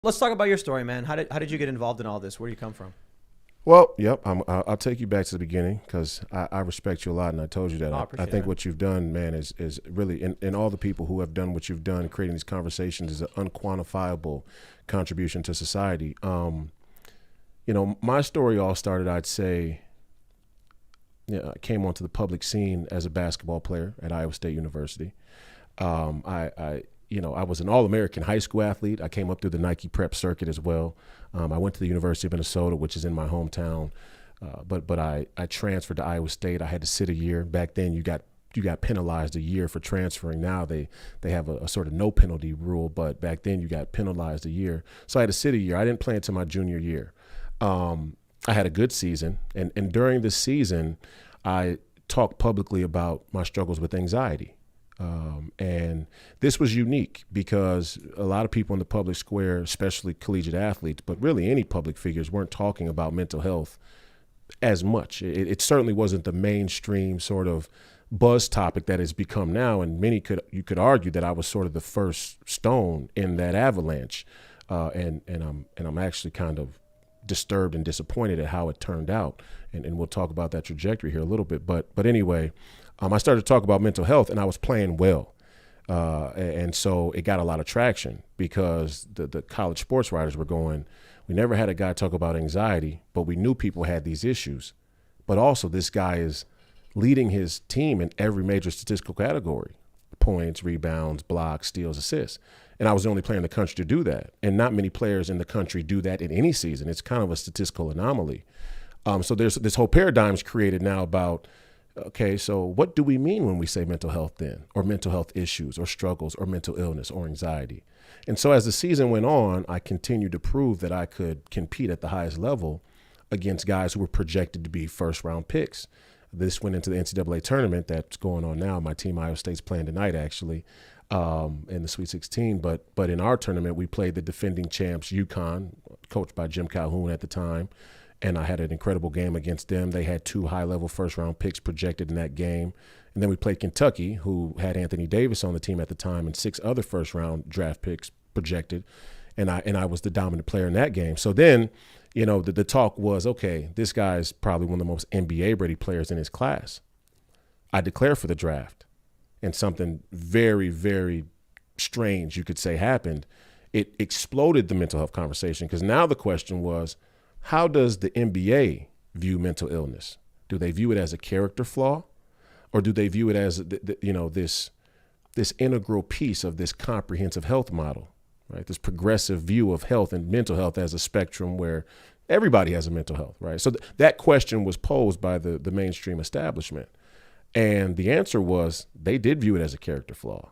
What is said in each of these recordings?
Let's talk about your story, man. How did you get involved in all this? Where do you come from? Well, yep. I'll take you back to the beginning because I respect you a lot, and I told you that. Oh, I I appreciate think it. what you've done, man, is really, and all the people who have done what you've done, creating these conversations, is an unquantifiable contribution to society. My story all started, I'd say, I came onto the public scene as a basketball player at Iowa State University. I was an All-American high school athlete. I came up through the Nike prep circuit as well. I went to the University of Minnesota, which is in my hometown, but I transferred to Iowa State. I had to sit a year. Back then, you got penalized a year for transferring. Now they have a sort of no penalty rule, but back then you got penalized a year. So I had to sit a year. I didn't play until my junior year. I had a good season, and during this season, I talked publicly about my struggles with anxiety. And this was unique because a lot of people in the public square, especially collegiate athletes, but really any public figures, weren't talking about mental health as much. It certainly wasn't the mainstream sort of buzz topic that it's become now. And you could argue that I was sort of the first stone in that avalanche. And I'm actually kind of disturbed and disappointed at how it turned out. And we'll talk about that trajectory here a little bit. But anyway, I started to talk about mental health, and I was playing well. And so it got a lot of traction because the college sports writers were going, we never had a guy talk about anxiety, but we knew people had these issues. But also this guy is leading his team in every major statistical category: points, rebounds, blocks, steals, assists. And I was the only player in the country to do that. And not many players in the country do that in any season. It's kind of a statistical anomaly. So there's this whole paradigm is created now about, okay, so what do we mean when we say mental health then, or mental health issues or struggles or mental illness or anxiety? And so as the season went on, I continued to prove that I could compete at the highest level against guys who were projected to be first round picks. This went into the NCAA tournament that's going on now. My team, Iowa State's playing tonight, actually, in the Sweet 16. But in our tournament, we played the defending champs, UConn, coached by Jim Calhoun at the time. And I had an incredible game against them. They had 2 high-level first-round picks projected in that game. And then we played Kentucky, who had Anthony Davis on the team at the time, and 6 other first-round draft picks projected. And I was the dominant player in that game. So then, the talk was, okay, this guy's probably one of the most NBA-ready players in his class. I declare for the draft. And something very, very strange, you could say, happened. It exploded the mental health conversation because now the question was, how does the NBA view mental illness? Do they view it as a character flaw, or do they view it as this integral piece of this comprehensive health model, right? This progressive view of health and mental health as a spectrum where everybody has a mental health, right? So that question was posed by the mainstream establishment, and the answer was they did view it as a character flaw.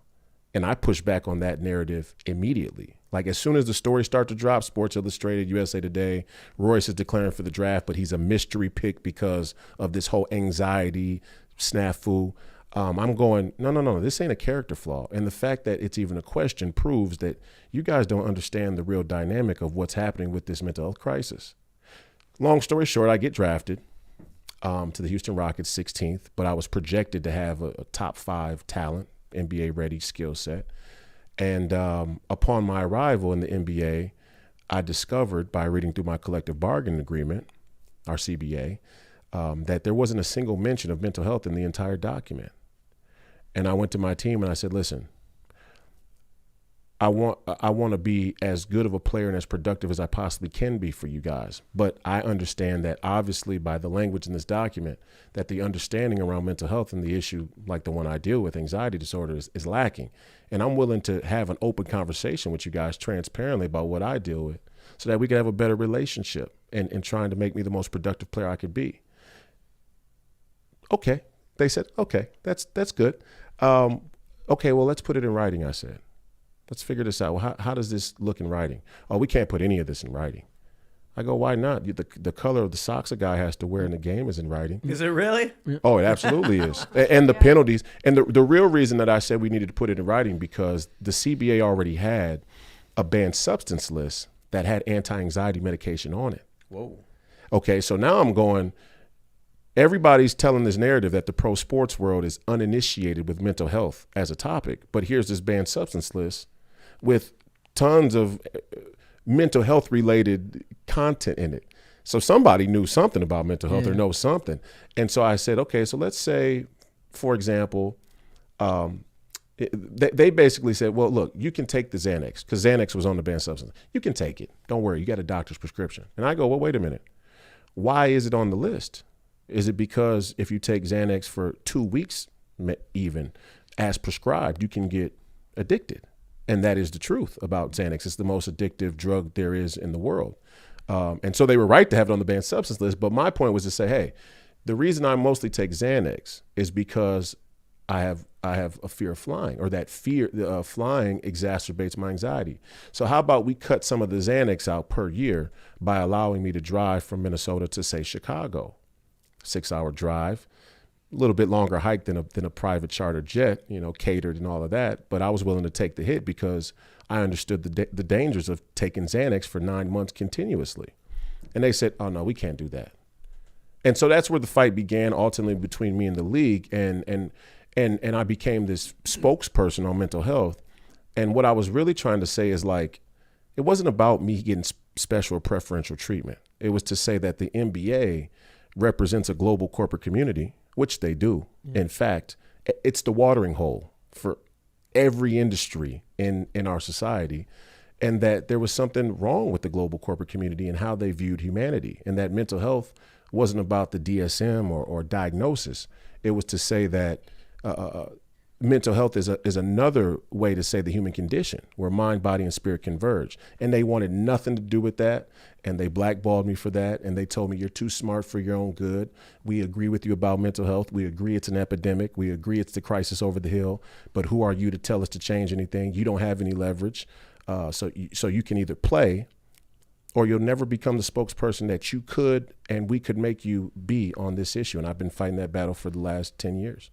And I pushed back on that narrative immediately. Like as soon as the stories start to drop, Sports Illustrated, USA Today, Royce is declaring for the draft, but he's a mystery pick because of this whole anxiety snafu. I'm going, no, this ain't a character flaw. And the fact that it's even a question proves that you guys don't understand the real dynamic of what's happening with this mental health crisis. Long story short, I get drafted to the Houston Rockets 16th, but I was projected to have a top 5 talent, NBA-ready skill set. And upon my arrival in the NBA, I discovered by reading through my collective bargaining agreement, our CBA, that there wasn't a single mention of mental health in the entire document. And I went to my team and I said, listen, I want to be as good of a player and as productive as I possibly can be for you guys. But I understand that obviously by the language in this document that the understanding around mental health and the issue like the one I deal with, anxiety disorder, is lacking. And I'm willing to have an open conversation with you guys transparently about what I deal with so that we can have a better relationship and trying to make me the most productive player I could be. Okay. They said, okay, that's good. Okay, well, let's put it in writing, I said. Let's figure this out. Well, how does this look in writing? Oh, we can't put any of this in writing. I go, why not? The color of the socks a guy has to wear in the game is in writing. Is it really? Oh, it absolutely is. And the penalties. And the real reason that I said we needed to put it in writing because the CBA already had a banned substance list that had anti-anxiety medication on it. Whoa. Okay, so now I'm going, everybody's telling this narrative that the pro sports world is uninitiated with mental health as a topic, but here's this banned substance list with tons of mental health related content in it. So somebody knew something about mental health or knows something. And so I said, okay, so let's say, for example, they basically said, well, look, you can take the Xanax, because Xanax was on the banned substance. You can take it. Don't worry. You got a doctor's prescription. And I go, well, wait a minute. Why is it on the list? Is it because if you take Xanax for 2 weeks, even as prescribed, you can get addicted? And that is the truth about Xanax. It's the most addictive drug there is in the world. And so they were right to have it on the banned substance list. But my point was to say, hey, the reason I mostly take Xanax is because I have a fear of flying, or that fear of flying exacerbates my anxiety. So how about we cut some of the Xanax out per year by allowing me to drive from Minnesota to, say, Chicago, 6-hour drive, a little bit longer hike than a private charter jet, catered and all of that. But I was willing to take the hit because I understood the dangers of taking Xanax for 9 months continuously. And they said, oh, no, we can't do that. And so that's where the fight began ultimately between me and the league. And I became this spokesperson on mental health. And what I was really trying to say is, like, it wasn't about me getting special or preferential treatment. It was to say that the NBA represents a global corporate community, which they do. In fact, it's the watering hole for every industry in our society, and that there was something wrong with the global corporate community and how they viewed humanity, and that mental health wasn't about the DSM or diagnosis. It was to say that mental health is another way to say the human condition, where mind, body, and spirit converge. And they wanted nothing to do with that, and they blackballed me for that, and they told me, you're too smart for your own good. We agree with you about mental health. We agree it's an epidemic. We agree it's the crisis over the hill, but who are you to tell us to change anything? You don't have any leverage. So you can either play, or you'll never become the spokesperson that you could and we could make you be on this issue. And I've been fighting that battle for the last 10 years.